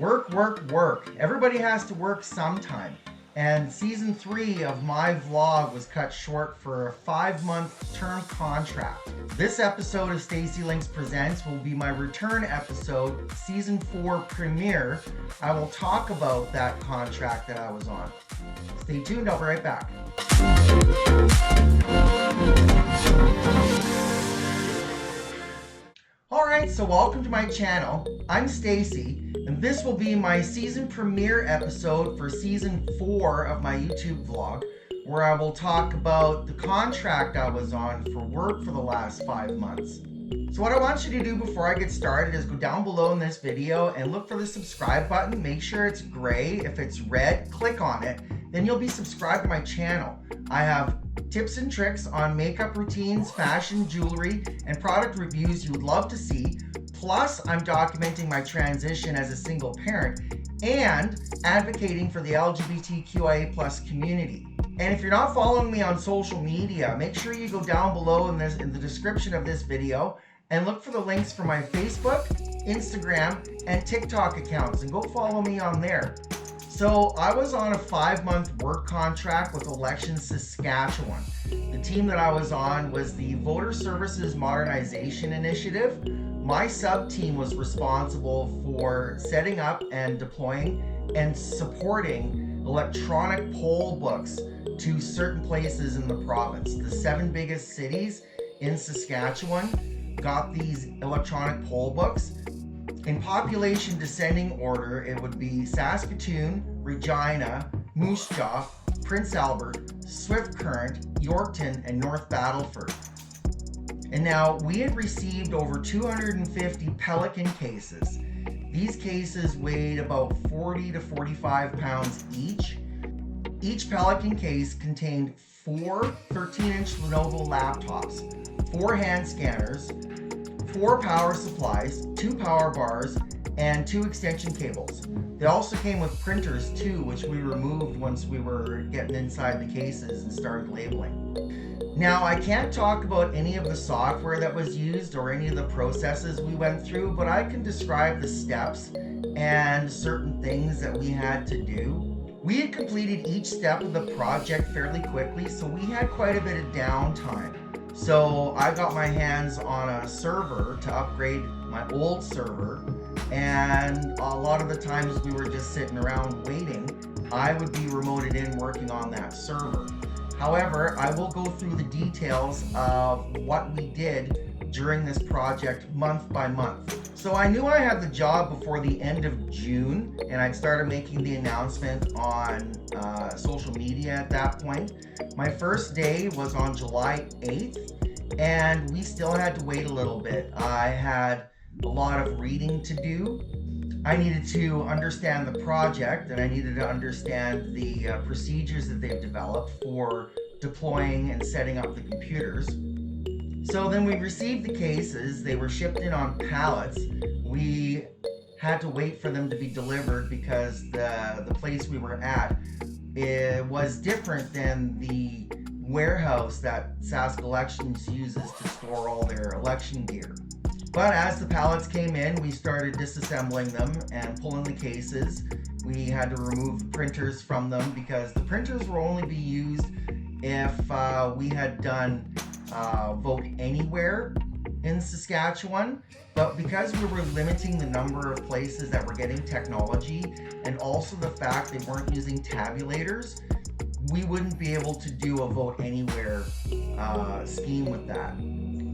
Work, work, work. Everybody has to work sometime. And season 3 of my vlog was cut short for a 5-month term contract. This episode of Stacy Links Presents will be my return episode, season 4 premiere. I will talk about that contract that I was on. Stay tuned, I'll be right back. Alright, so welcome to my channel. I'm Stacy, and this will be my season premiere episode for season 4 of my YouTube vlog, where I will talk about the contract I was on for work for the last 5 months. So what I want you to do before I get started is go down below in this video and look for the subscribe button. Make sure it's gray. If it's red, click on it. Then you'll be subscribed to my channel. I have tips and tricks on makeup routines, fashion, jewelry, and product reviews you would love to see. Plus, I'm documenting my transition as a single parent and advocating for the LGBTQIA+ community. And if you're not following me on social media, make sure you go down below in the description of this video and look for the links for my Facebook, Instagram, and TikTok accounts, and go follow me on there. So I was on a 5-month work contract with Elections Saskatchewan. The team that I was on was the Voter Services Modernization Initiative. My sub-team was responsible for setting up and deploying and supporting electronic poll books to certain places in the province. The 7 biggest cities in Saskatchewan got these electronic poll books. In population descending order, it would be Saskatoon, Regina, Moose Jaw, Prince Albert, Swift Current, Yorkton, and North Battleford. And now we had received over 250 Pelican cases. These cases weighed about 40 to 45 pounds each. Each Pelican case contained 4 13-inch Lenovo laptops, 4 hand scanners, 4 power supplies, 2 power bars, and 2 extension cables. They also came with printers too, which we removed once we were getting inside the cases and started labeling. Now, I can't talk about any of the software that was used or any of the processes we went through, but I can describe the steps and certain things that we had to do. We had completed each step of the project fairly quickly, so we had quite a bit of downtime. So I got my hands on a server to upgrade my old server, and a lot of the times we were just sitting around waiting. I would be remoted in working on that server. However, I will go through the details of what we did during this project month by month. So I knew I had the job before the end of June, and I'd started making the announcement on social media at that point. My first day was on July 8th, and we still had to wait a little bit. I had a lot of reading to do. I needed to understand the project, and I needed to understand the procedures that they've developed for deploying and setting up the computers. So then we received the cases. They were shipped in on pallets. We had to wait for them to be delivered because the place we were at, it was different than the warehouse that Sask Elections uses to store all their election gear. But as the pallets came in, we started disassembling them and pulling the cases. We had to remove the printers from them because the printers will only be used if we had done Vote Anywhere in Saskatchewan. But because we were limiting the number of places that were getting technology, and also the fact they weren't using tabulators, we wouldn't be able to do a Vote Anywhere scheme with that.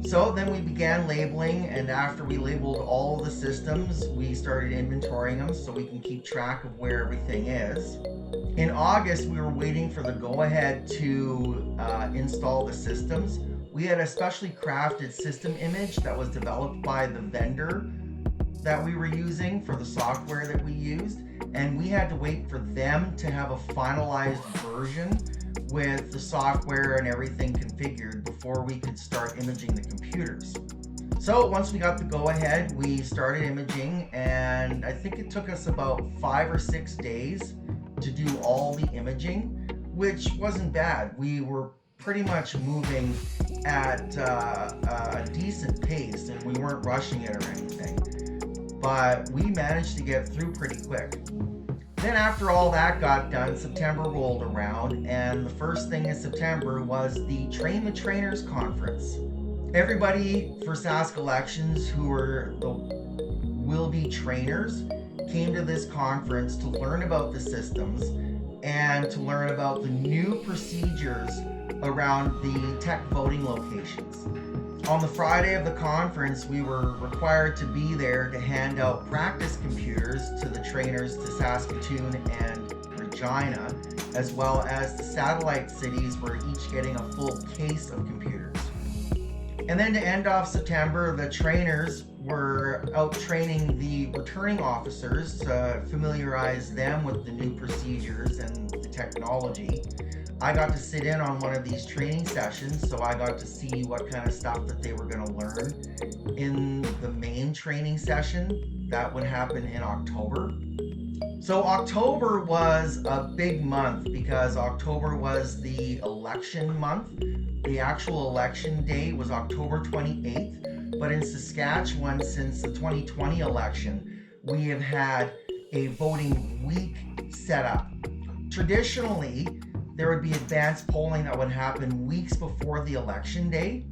So then we began labeling, and after we labeled all of the systems, we started inventorying them so we can keep track of where everything is. In August, we were waiting for the go-ahead to install the systems. We had a specially crafted system image that was developed by the vendor that we were using for the software that we used, and we had to wait for them to have a finalized version with the software and everything configured before we could start imaging the computers. So once we got the go-ahead, we started imaging, and I think it took us about 5 or 6 days to do all the imaging, which wasn't bad. We were pretty much moving at a decent pace, and we weren't rushing it or anything. but we managed to get through pretty quick. Then after all that got done, September rolled around, and the first thing in September was the Train the Trainers conference. Everybody for Sask Elections who were the will-be trainers came to this conference to learn about the systems and to learn about the new procedures around the tech voting locations. On the Friday of the conference, we were required to be there to hand out practice computers to the trainers to Saskatoon and Regina, as well as the satellite cities were each getting a full case of computers. And then to end off September, the trainers were out training the returning officers to familiarize them with the new procedures and the technology. I got to sit in on one of these training sessions, so I got to see what kind of stuff that they were going to learn in the main training session that would happen in October. So October was a big month because October was the election month. The actual election day was October 28th, but in Saskatchewan, since the 2020 election, we have had a voting week set up. Traditionally, there would be advanced polling that would happen weeks before the election day,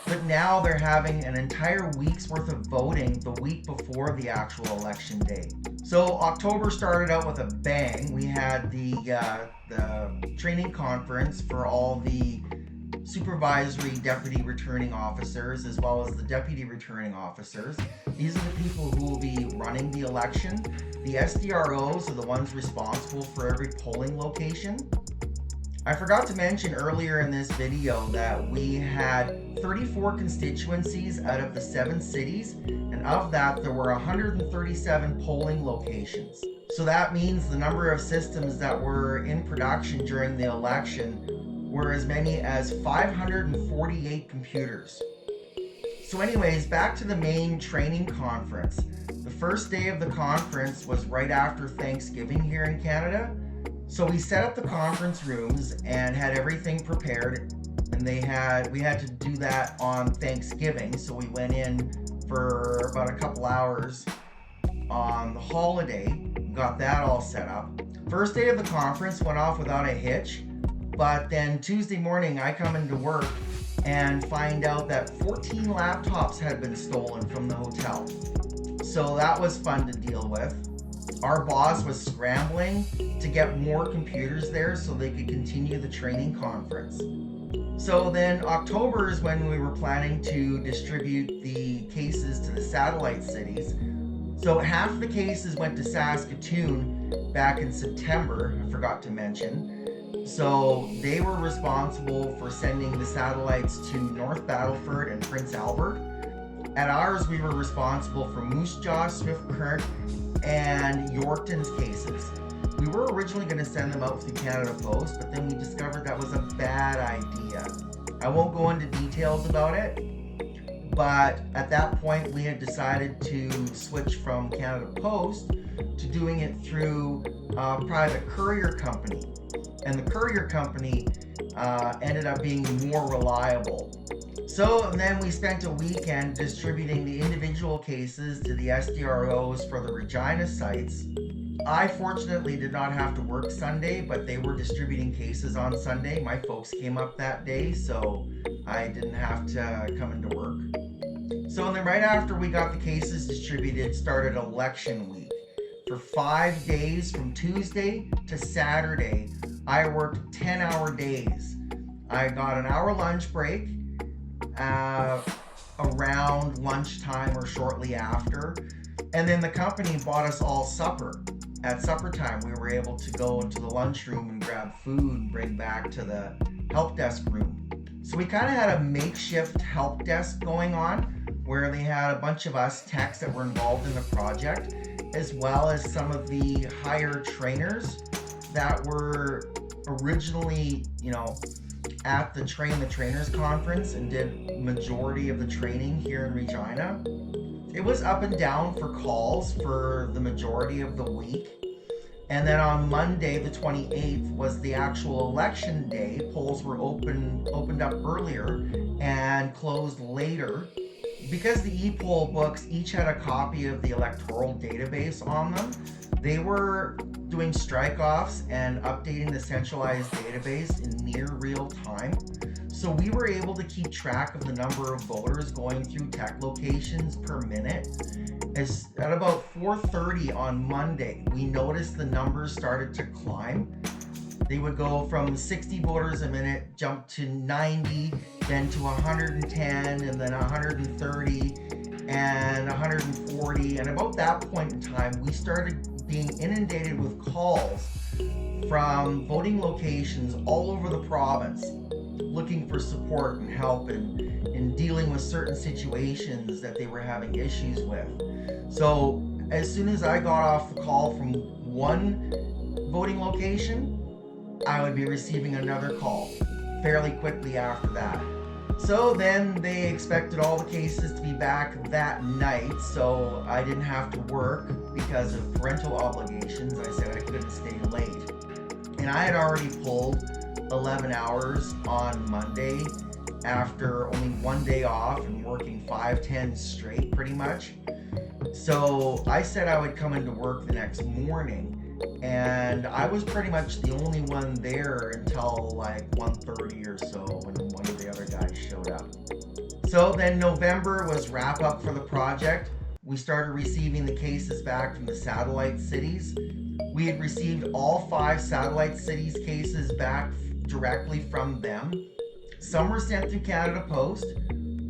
but now they're having an entire week's worth of voting the week before the actual election day. So October started out with a bang. We had the training conference for all the supervisory deputy returning officers as well as the deputy returning officers. These are the people who will be running the election. The SDROs are the ones responsible for every polling location. I forgot to mention earlier in this video that we had 34 constituencies out of the 7 cities, and of that there were 137 polling locations. So that means the number of systems that were in production during the election were as many as 548 computers. So anyways, back to the main training conference. The first day of the conference was right after Thanksgiving here in Canada. So we set up the conference rooms and had everything prepared, and we had to do that on Thanksgiving. So we went in for about a couple hours on the holiday, got that all set up. First day of the conference went off without a hitch, but then Tuesday morning I come into work and find out that 14 laptops had been stolen from the hotel. So that was fun to deal with. Our boss was scrambling to get more computers there so they could continue the training conference. So then October is when we were planning to distribute the cases to the satellite cities. So half the cases went to Saskatoon back in September, I forgot to mention. So they were responsible for sending the satellites to North Battleford and Prince Albert. At ours, we were responsible for Moose Jaw, Swift Current, and Yorkton's cases. We were originally going to send them out through Canada Post, but then we discovered that was a bad idea. I won't go into details about it, but at that point we had decided to switch from Canada Post to doing it through a private courier company. And the courier company ended up being more reliable. So then we spent a weekend distributing the individual cases to the SDROs for the Regina sites. I fortunately did not have to work Sunday, but they were distributing cases on Sunday. My folks came up that day, so I didn't have to come into work. So then right after we got the cases distributed, started election week. For 5 days, from Tuesday to Saturday, I worked 10-hour days. I got an hour lunch break around lunchtime or shortly after, and then the company bought us all supper. At supper time, we were able to go into the lunchroom and grab food and bring back to the help desk room. So we kind of had a makeshift help desk going on where they had a bunch of us techs that were involved in the project, as well as some of the higher trainers that were originally, at the Train the Trainers conference and did majority of the training here in Regina. It was up and down for calls for the majority of the week. And then on Monday, the 28th, was the actual election day. Polls were opened up earlier and closed later because the e-poll books each had a copy of the electoral database on them, they were doing strike-offs and updating the centralized database in near real time. So we were able to keep track of the number of voters going through tech locations per minute. At about 4:30 on Monday, we noticed the numbers started to climb. They would go from 60 voters a minute, jump to 90, then to 110, and then 130, and 140. And about that point in time, we started being inundated with calls from voting locations all over the province looking for support and help in dealing with certain situations that they were having issues with. So as soon as I got off the call from one voting location, I would be receiving another call fairly quickly after that. So then they expected all the cases to be back that night, so I didn't have to work because of parental obligations. I said I couldn't stay late. And I had already pulled 11 hours on Monday after only one day off and working 5/10 straight pretty much. So I said I would come into work the next morning, and I was pretty much the only one there until like 1:30 or so when one of the other guys showed up. So then November was wrap up for the project. We started receiving the cases back from the satellite cities. We had received all 5 satellite cities cases back directly from them. Some were sent through Canada Post,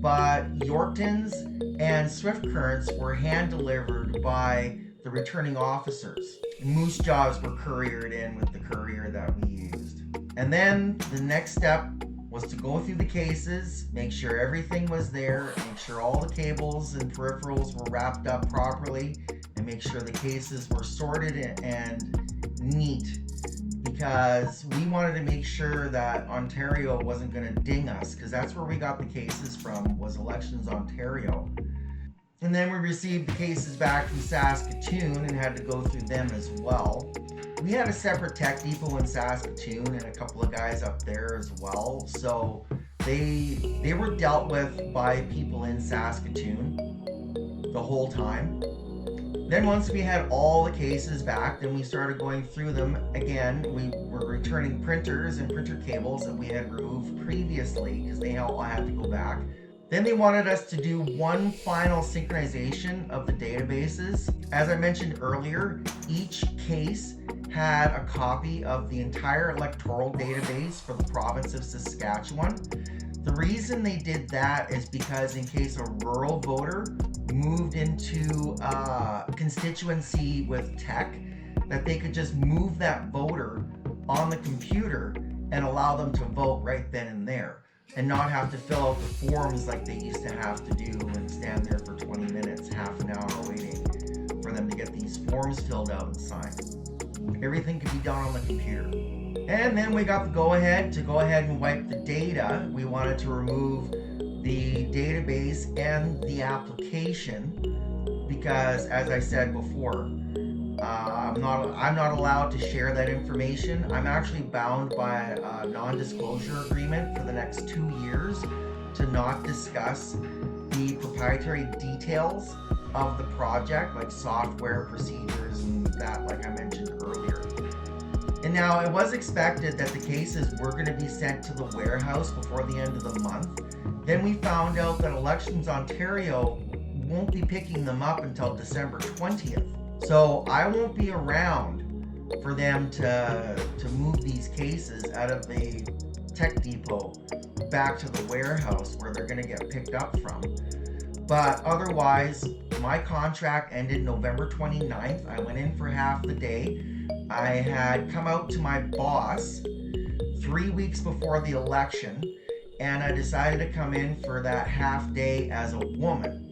but Yorkton's and Swift Currents were hand delivered by the returning officers. Moose Jaws were couriered in with the courier that we used. And then the next step was to go through the cases, make sure everything was there, make sure all the cables and peripherals were wrapped up properly, and make sure the cases were sorted and neat, because we wanted to make sure that Ontario wasn't going to ding us, because that's where we got the cases from, was Elections Ontario. And then we received the cases back from Saskatoon and had to go through them as well. We had a separate tech depot in Saskatoon and a couple of guys up there as well. So they were dealt with by people in Saskatoon the whole time. Then once we had all the cases back, then we started going through them again. We were returning printers and printer cables that we had removed previously because they all had to go back. Then they wanted us to do one final synchronization of the databases. As I mentioned earlier, each case had a copy of the entire electoral database for the province of Saskatchewan. The reason they did that is because in case a rural voter moved into a constituency with tech, that they could just move that voter on the computer and allow them to vote right then and there, and not have to fill out the forms like they used to have to do and stand there for 20 minutes, half an hour waiting for them to get these forms filled out and signed. Everything could be done on the computer. And then we got the go ahead and wipe the data. We wanted to remove the database and the application because, as I said before, I'm not allowed to share that information. I'm actually bound by a non-disclosure agreement for the next 2 years to not discuss the proprietary details of the project, like software, procedures, and that, like I mentioned earlier. And now it was expected that the cases were going to be sent to the warehouse before the end of the month. Then we found out that Elections Ontario won't be picking them up until December 20th. So I won't be around for them to move these cases out of the tech depot back to the warehouse where they're going to get picked up from. But otherwise, my contract ended November 29th. I went in for half the day. I had come out to my boss 3 weeks before the election, and I decided to come in for that half day as a woman.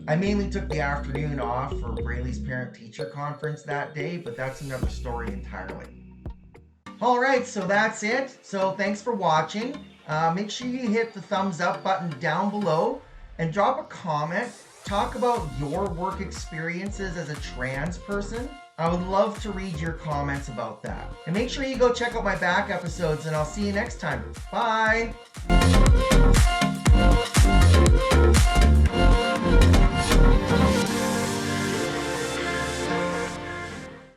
I mainly took the afternoon off for Braley's parent-teacher conference that day, but that's another story entirely. All right, so that's it. So thanks for watching. Make sure you hit the thumbs up button down below and drop a comment. Talk about your work experiences as a trans person. I would love to read your comments about that. And make sure you go check out my back episodes, and I'll see you next time. Bye.